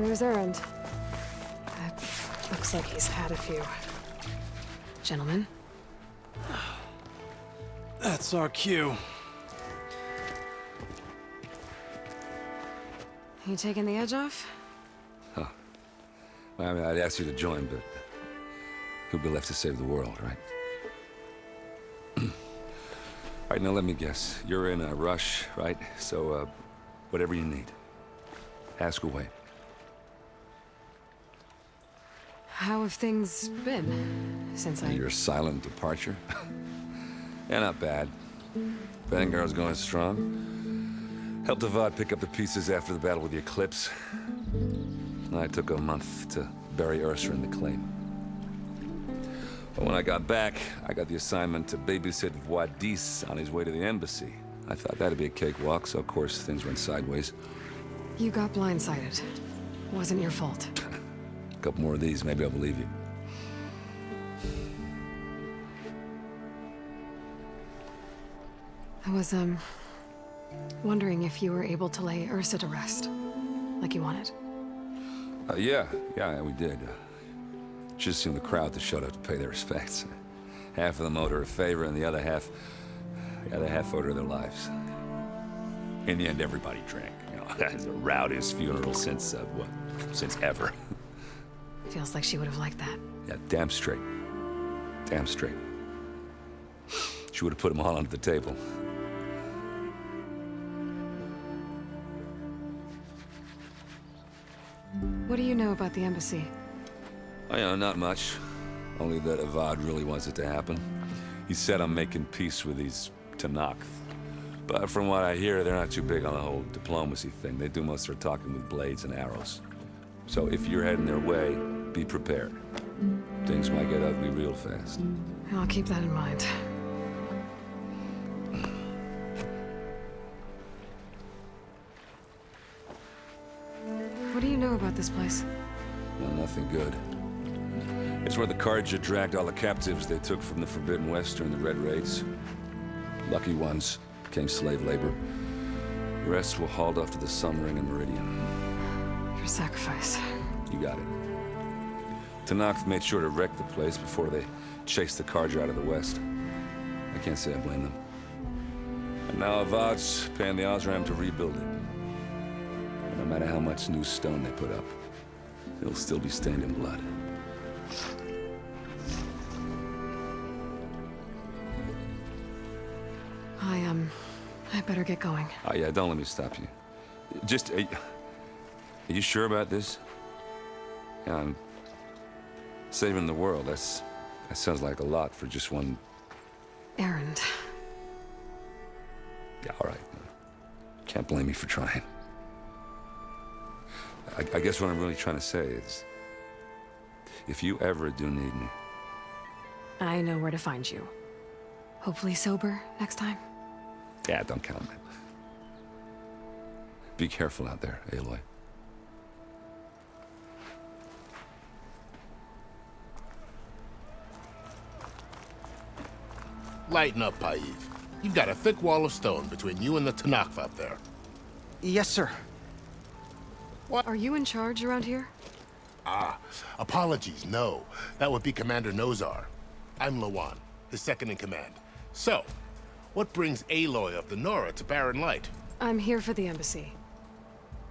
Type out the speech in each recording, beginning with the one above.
There's Erend. Looks like he's had a few. Gentlemen? That's our cue. You taking the edge off? Huh. Well, I mean, I'd ask you to join, but who'd be left to save the world, right? All right, now let me guess. You're in a rush, right? So, whatever you need. Ask away. How have things been since Your silent departure? Yeah, not bad. Vanguard's going strong. Helped Avad pick up the pieces after the battle with the Eclipse. I took a month to bury Ursa in the claim. But when I got back, I got the assignment to babysit Wadis on his way to the embassy. I thought that'd be a cakewalk, so of course things went sideways. You got blindsided. Wasn't your fault. A couple more of these, maybe I'll believe you. I was, wondering if you were able to lay Ursa to rest, like you wanted. Yeah, we did. Just seemed the crowd that showed up to pay their respects. Half of them owed her a favor, and the other half owed her their lives. In the end, everybody drank. You know, that's the rowdiest funeral since ever. Feels like she would have liked that. Yeah, damn straight. Damn straight. She would have put them all under the table. What do you know about the embassy? Oh, you know, not much. Only that Avad really wants it to happen. He said I'm making peace with these Tenakth. But from what I hear, they're not too big on the whole diplomacy thing. They do most of their talking with blades and arrows. So if you're heading their way, be prepared. Things might get ugly real fast. I'll keep that in mind. What do you know about this place? Well, nothing good. It's where the Carja dragged all the captives they took from the Forbidden West during the Red Raids. Lucky ones became slave labor. The rest were hauled off to the Sun Ring and Meridian. Your sacrifice. You got it. Tenakth made sure to wreck the place before they chased the Carja out of the West. I can't say I blame them. And now Avad's paying the Osram to rebuild it. And no matter how much new stone they put up, it'll still be stained in blood. I better get going. Oh yeah, don't let me stop you. Just, are you sure about this? Yeah, I'm saving the world. That sounds like a lot for just one... Erend. Yeah, all right. Can't blame me for trying. I guess what I'm really trying to say is, if you ever do need me... I know where to find you. Hopefully sober next time. Yeah, don't count on it. Be careful out there, Aloy. Lighten up, Paiv. You've got a thick wall of stone between you and the Tenakth up there. Yes, sir. What? Are you in charge around here? Apologies, no. That would be Commander Nozar. I'm Lawan, his second in command. So, what brings Aloy of the Nora to Barren Light? I'm here for the embassy.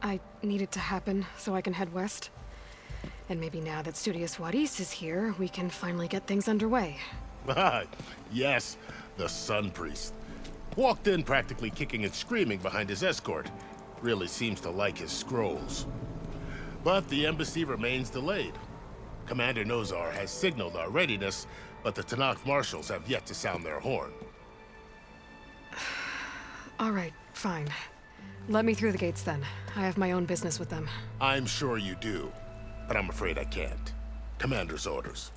I need it to happen so I can head west. And maybe now that Studious Wadis is here, we can finally get things underway. Yes, the Sun Priest. Walked in practically kicking and screaming behind his escort. Really seems to like his scrolls. But the embassy remains delayed. Commander Nozar has signaled our readiness, but the Tenakth marshals have yet to sound their horn. All right, fine. Let me through the gates then. I have my own business with them. I'm sure you do, but I'm afraid I can't. Commander's orders.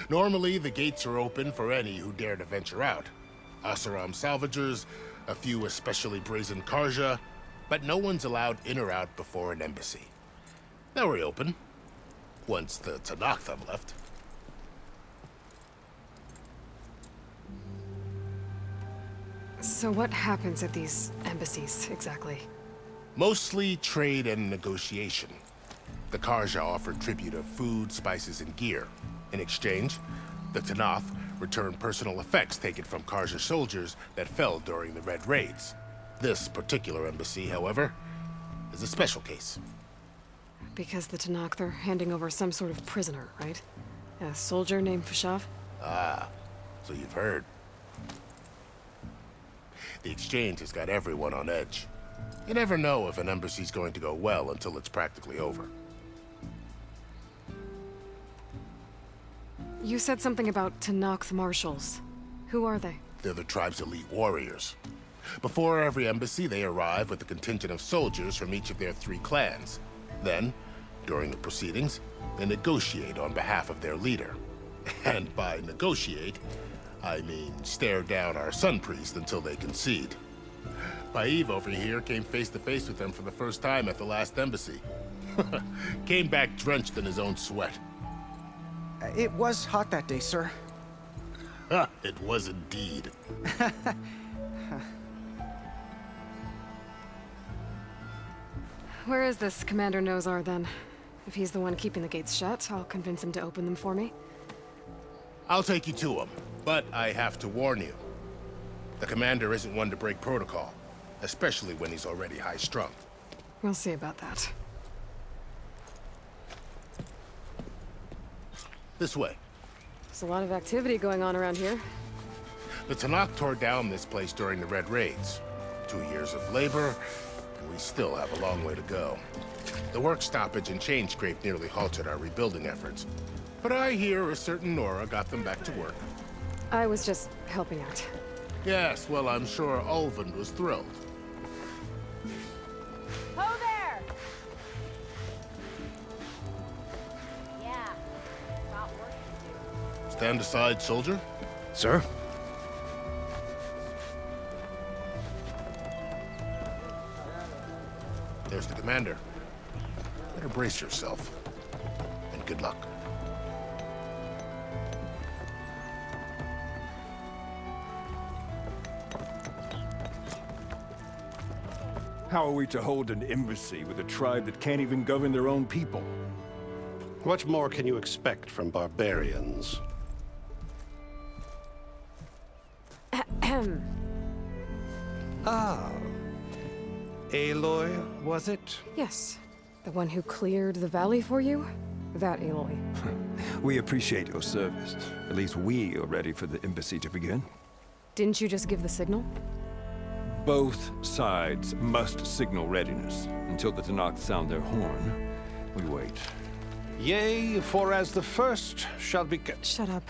Normally, the gates are open for any who dare to venture out. Oseram salvagers, a few especially brazen Carja, but no one's allowed in or out before an embassy. They'll reopen, once the Tenakth have left. So what happens at these embassies, exactly? Mostly trade and negotiation. The Karja offered tribute of food, spices, and gear. In exchange, the Tanath returned personal effects taken from Karja soldiers that fell during the Red Raids. This particular embassy, however, is a special case. Because the Tenakth are handing over some sort of prisoner, right? A soldier named Fashav? Ah, so you've heard. The exchange has got everyone on edge. You never know if an embassy's going to go well until it's practically over. You said something about Tenakth marshals. Who are they? They're the tribe's elite warriors. Before every embassy, they arrive with a contingent of soldiers from each of their 3 clans. Then, during the proceedings, they negotiate on behalf of their leader. And by negotiate, I mean stare down our sun priest until they concede. Paiv over here came face to face with them for the first time at the last embassy. Came back drenched in his own sweat. It was hot that day, sir. It was indeed. Where is this Commander Nozar, then? If he's the one keeping the gates shut, I'll convince him to open them for me. I'll take you to him, but I have to warn you. The commander isn't one to break protocol, especially when he's already high-strung. We'll see about that. This way. There's a lot of activity going on around here. The Tanakh tore down this place during the Red Raids. 2 years of labor, and we still have a long way to go. The work stoppage and chain scrape nearly halted our rebuilding efforts. But I hear a certain Nora got them back to work. I was just helping out. Yes, well, I'm sure Ulvund was thrilled. Ho there! Yeah, got work to do. Stand aside, soldier. Sir? There's the commander. Better brace yourself. And good luck. How are we to hold an embassy with a tribe that can't even govern their own people? What more can you expect from barbarians? Aloy, was it? Yes. The one who cleared the valley for you? That Aloy. We appreciate your service. At least we are ready for the embassy to begin. Didn't you just give the signal? Both sides must signal readiness. Until the Tanakh sound their horn, we wait. Yea, for as the first shall be... Shut up.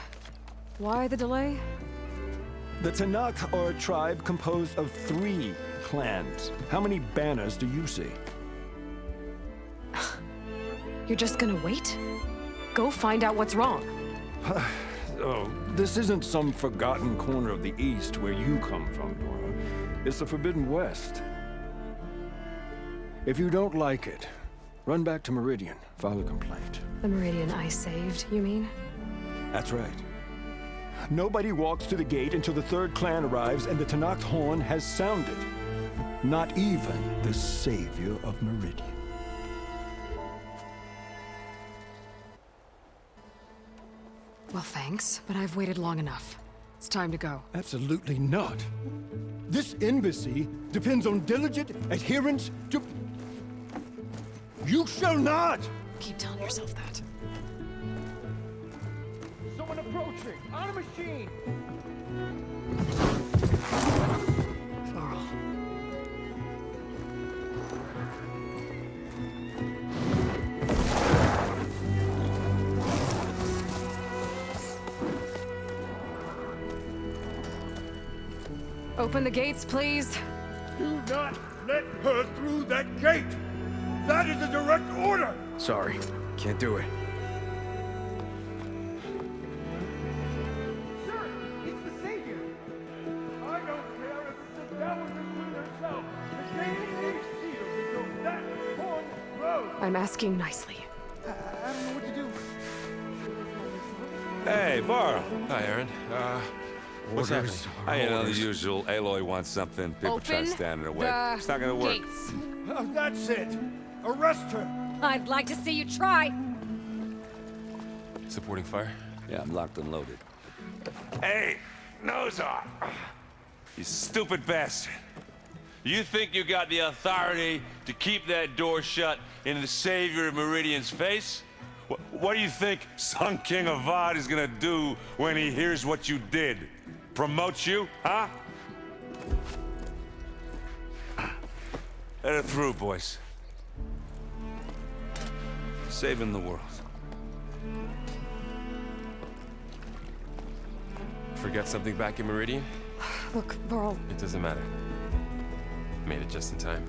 Why the delay? The Tanakh are a tribe composed of 3 clans. How many banners do you see? You're just gonna wait? Go find out what's wrong. Oh, this isn't some forgotten corner of the East where you come from, Nora. It's the Forbidden West. If you don't like it, run back to Meridian, file a complaint. The Meridian I saved, you mean? That's right. Nobody walks to the gate until the 3rd clan arrives and the Tanakh horn has sounded. Not even the savior of Meridian. Well, thanks, but I've waited long enough. It's time to go. Absolutely not. This embassy depends on diligent adherence to... You shall not! Keep telling yourself that. Someone approaching! On a machine! Laurel. Open the gates, please. Do not let her through that gate! That is a direct order! Sorry, can't do it. Sir, it's the Savior! I don't care if it's the devil between herself. The gate is sealed until that horn blows! I'm asking nicely. I don't know what to do. Hey, Varl. Hi, Aaron. What's happening? You know, the usual. Aloy wants something. People try to stand in her way. It's not gonna work. Gates. That's it! Arrest her! I'd like to see you try. Supporting fire? Yeah, I'm locked and loaded. Hey, nose off! You stupid bastard. You think you got the authority to keep that door shut in the Savior of Meridian's face? What do you think Sun King Avad is gonna do when he hears what you did? Promote you, huh? Let it through, boys. Saving the world. Forget something back in Meridian? Look, Varl, It doesn't matter. Made it just in time.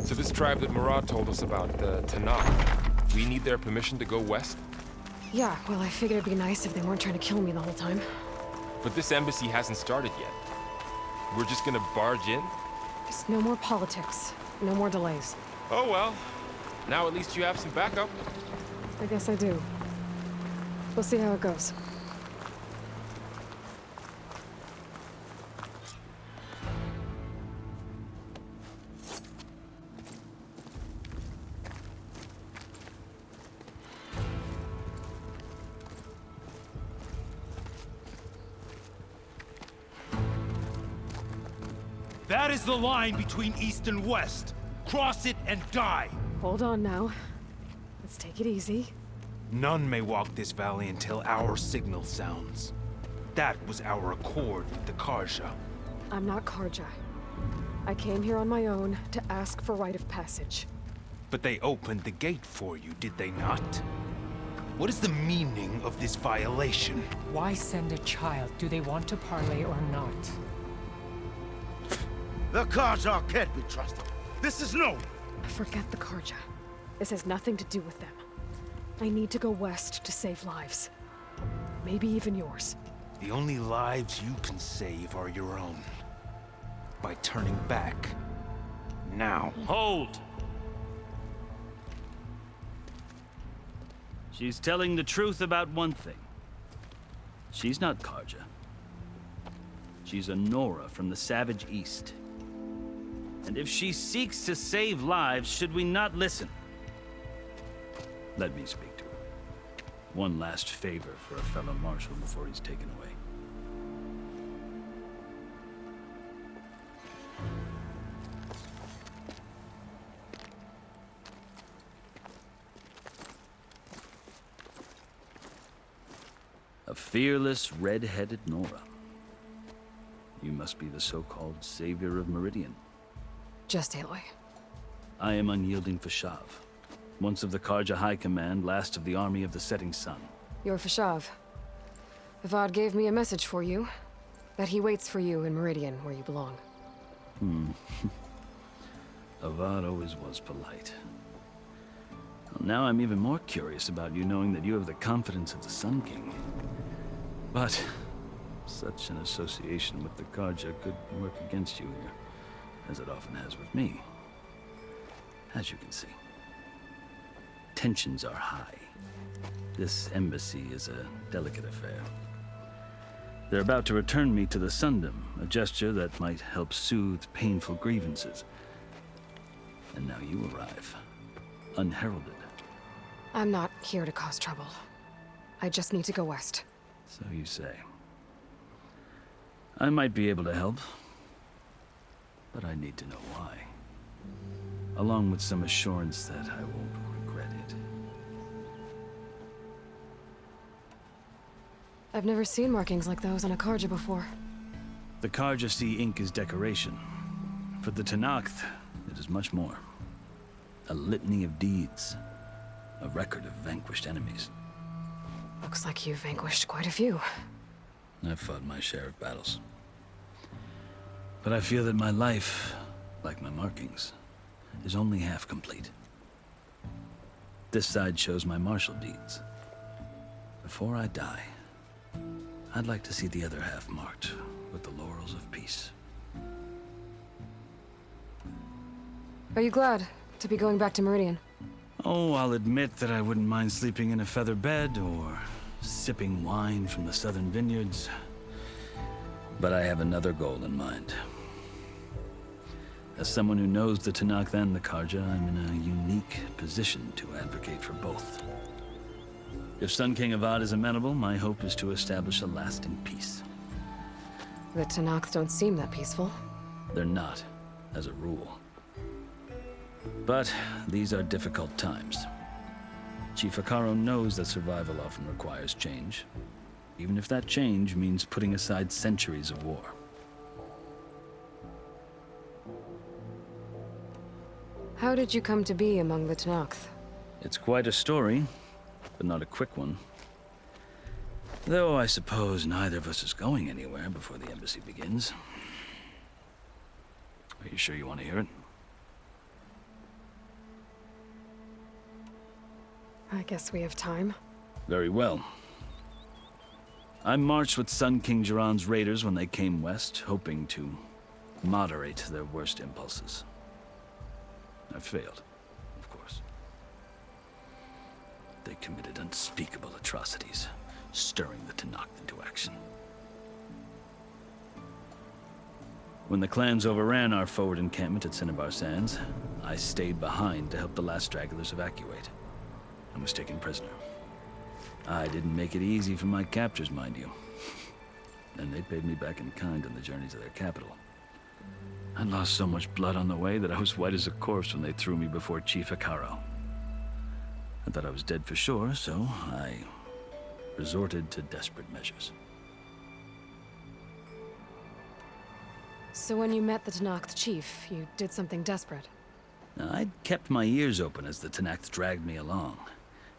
So this tribe that Murad told us about, the Tanakh, we need their permission to go west? yeah, well, I figured it'd be nice if they weren't trying to kill me the whole time. But this embassy hasn't started yet. We're just gonna barge in? Just no more politics. No more delays. Oh well. Now at least you have some backup. I guess I do. We'll see how it goes. That is the line between East and West. Cross it and die. Hold on now. Let's take it easy. None may walk this valley until our signal sounds. That was our accord with the Karja. I'm not Karja. I came here on my own to ask for rite of passage. But they opened the gate for you, did they not? What is the meaning of this violation? Why send a child? Do they want to parley or not? The Karja can't be trusted. This is known. Forget the Karja. This has nothing to do with them. I need to go west to save lives. Maybe even yours. The only lives you can save are your own. By turning back. Now. Hold! She's telling the truth about one thing. She's not Karja. She's a Nora from the Savage East. And if she seeks to save lives, should we not listen? Let me speak to her. One last favor for a fellow marshal before he's taken away. A fearless, red-headed Nora. You must be the so-called Savior of Meridian. Just Aloy. I am Unyielding Fashav, once of the Karja High Command, last of the Army of the Setting Sun. You're Fashav. Avad gave me a message for you. That he waits for you in Meridian, where you belong. Avad always was polite. Well, now I'm even more curious about you knowing that you have the confidence of the Sun King. But such an association with the Karja could work against you here, as it often has with me. As you can see, tensions are high. This embassy is a delicate affair. They're about to return me to the Sundom, a gesture that might help soothe painful grievances. And now you arrive, unheralded. I'm not here to cause trouble. I just need to go west. So you say. I might be able to help, but I need to know why. Along with some assurance that I won't regret it. I've never seen markings like those on a Karja before. The Karja see ink as decoration. For the Tanakh, it is much more. A litany of deeds. A record of vanquished enemies. Looks like you've vanquished quite a few. I've fought my share of battles. But I feel that my life, like my markings, is only half complete. This side shows my martial deeds. Before I die, I'd like to see the other half marked with the laurels of peace. Are you glad to be going back to Meridian? Oh, I'll admit that I wouldn't mind sleeping in a feather bed or sipping wine from the southern vineyards. But I have another goal in mind. As someone who knows the Tenakth and the Carja, I'm in a unique position to advocate for both. If Sun King Avad is amenable, my hope is to establish a lasting peace. The Tenakth don't seem that peaceful. They're not, as a rule. But these are difficult times. Chief Hekarro knows that survival often requires change, even if that change means putting aside centuries of war. How did you come to be among the Tenakth? It's quite a story, but not a quick one. Though I suppose neither of us is going anywhere before the embassy begins. Are you sure you want to hear it? I guess we have time. Very well. I marched with Sun King Jiran's raiders when they came west, hoping to moderate their worst impulses. I failed, of course. They committed unspeakable atrocities, stirring the Tenakth into action. When the clans overran our forward encampment at Cinnabar Sands, I stayed behind to help the last stragglers evacuate, and was taken prisoner. I didn't make it easy for my captors, mind you. And they paid me back in kind on the journey to their capital. I'd lost so much blood on the way that I was white as a corpse when they threw me before Chief Hekarro. I thought I was dead for sure, so I resorted to desperate measures. So when you met the Tenakth chief, you did something desperate? Now, I'd kept my ears open as the Tenakth dragged me along,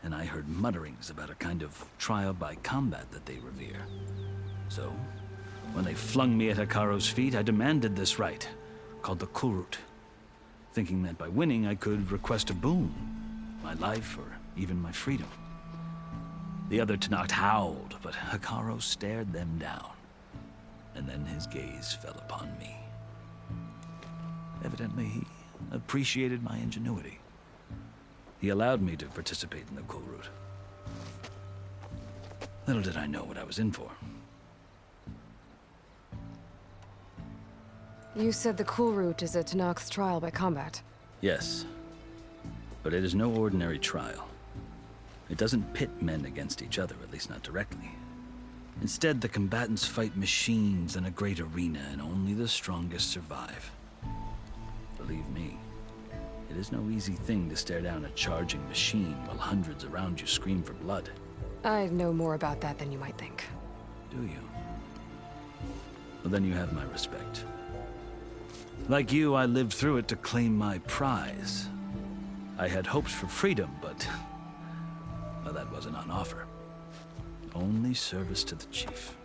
and I heard mutterings about a kind of trial by combat that they revere. So, when they flung me at Hekarro's feet, I demanded this right, called the Kulrut, thinking that by winning I could request a boon, my life or even my freedom. The other Tenakth howled, but Hekarro stared them down, and then his gaze fell upon me. Evidently, he appreciated my ingenuity. He allowed me to participate in the Kulrut. Little did I know what I was in for. You said the Kulrut is a Tenakth trial by combat. Yes, but it is no ordinary trial. It doesn't pit men against each other, at least not directly. Instead, the combatants fight machines in a great arena, and only the strongest survive. Believe me, it is no easy thing to stare down a charging machine while hundreds around you scream for blood. I know more about that than you might think. Do you? Well, then you have my respect. Like you, I lived through it to claim my prize. I had hoped for freedom, but well, that wasn't on offer. Only service to the chief.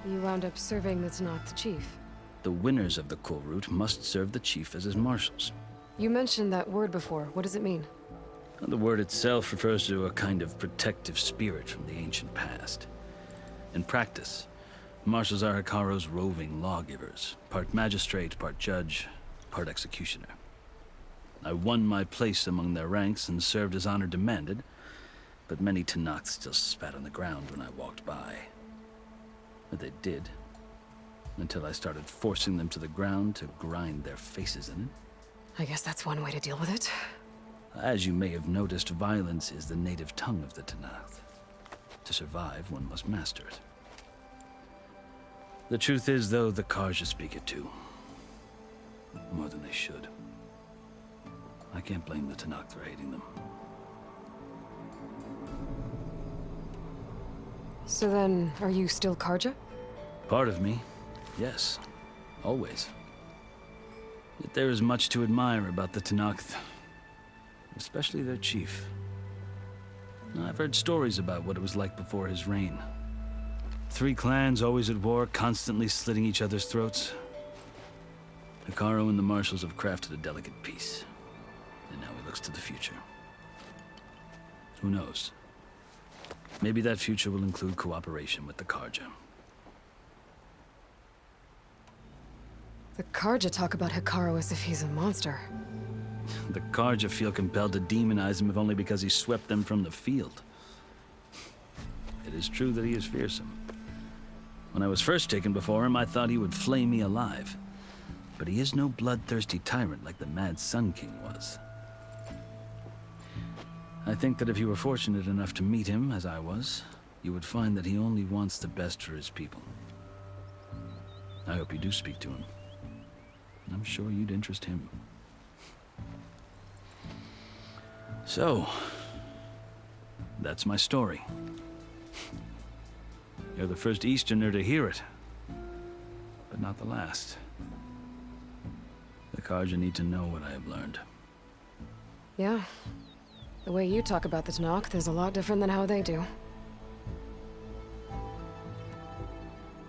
You wound up serving the Tenakth chief. The winners of the Kulrut must serve the chief as his marshals. You mentioned that word before. What does it mean? The word itself refers to a kind of protective spirit from the ancient past. In practice, marshals are Hekarro's roving lawgivers, part magistrate, part judge, part executioner. I won my place among their ranks and served as honor demanded, but many Tenakth still spat on the ground when I walked by. But they did, until I started forcing them to the ground to grind their faces in it. I guess that's one way to deal with it. As you may have noticed, violence is the native tongue of the Tenakth. To survive, one must master it. The truth is, though, the Carja speak it too. More than they should. I can't blame the Tenakth for hating them. So then, are you still Carja? Part of me, yes. Always. Yet there is much to admire about the Tenakth. Especially their chief. I've heard stories about what it was like before his reign. 3 clans always at war, constantly slitting each other's throats. Hekarro and the marshals have crafted a delicate peace. And now he looks to the future. Who knows? Maybe that future will include cooperation with the Carja. The Carja talk about Hekarro as if he's a monster. The Karja feel compelled to demonize him if only because he swept them from the field. It is true that he is fearsome. When I was first taken before him, I thought he would flay me alive. But he is no bloodthirsty tyrant like the Mad Sun King was. I think that if you were fortunate enough to meet him, as I was, you would find that he only wants the best for his people. I hope you do speak to him. I'm sure you'd interest him. So, that's my story. You're the first Easterner to hear it, but not the last. The Karja need to know what I have learned. Yeah. The way you talk about the Tanakh is a lot different than how they do.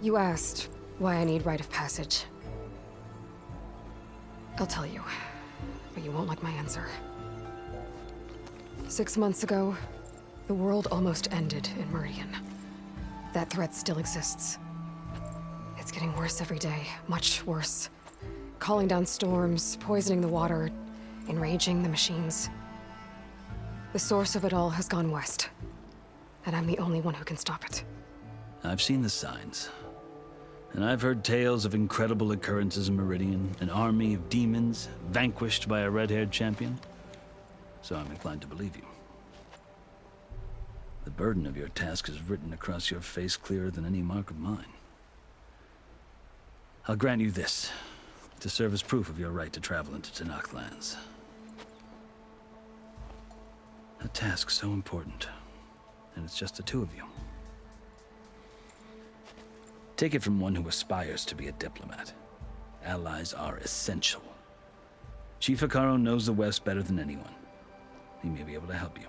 You asked why I need rite of passage. I'll tell you, but you won't like my answer. 6 months ago, the world almost ended in Meridian. That threat still exists. It's getting worse every day, much worse. Calling down storms, poisoning the water, enraging the machines. The source of it all has gone west, and I'm the only one who can stop it. I've seen the signs. And I've heard tales of incredible occurrences in Meridian, an army of demons vanquished by a red-haired champion. So I'm inclined to believe you. The burden of your task is written across your face clearer than any mark of mine. I'll grant you this, to serve as proof of your right to travel into Tanakh lands. A task so important, and it's just the two of you. Take it from one who aspires to be a diplomat. Allies are essential. Chief Hekarro knows the West better than anyone. He may be able to help you.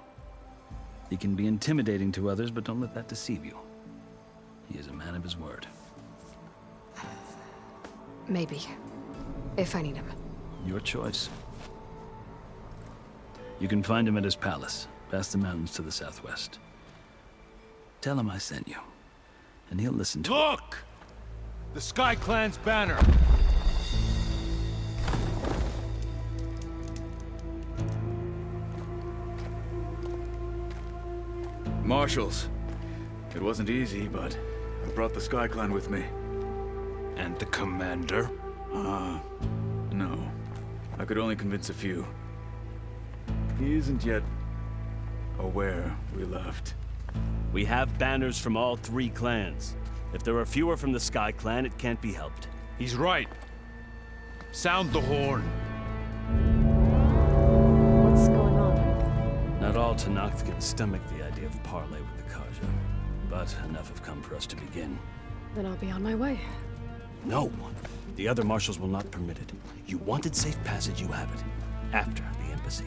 He can be intimidating to others, but don't let that deceive you. He is a man of his word. Maybe. If I need him. Your choice. You can find him at his palace, past the mountains to the southwest. Tell him I sent you, and he'll listen to it. Look! The Sky Clan's banner! Marshals. It wasn't easy, but I brought the Sky Clan with me. And the commander? No. I could only convince a few. He isn't yet aware we left. We have banners from all 3 clans. If there are fewer from the Sky Clan, it can't be helped. He's right. Sound the horn. What's going on? Not all Tanakh can stomach the idea of parley with the Karja, but enough have come for us to begin. Then I'll be on my way. No. The other marshals will not permit it. You wanted safe passage, you have it. After the embassy.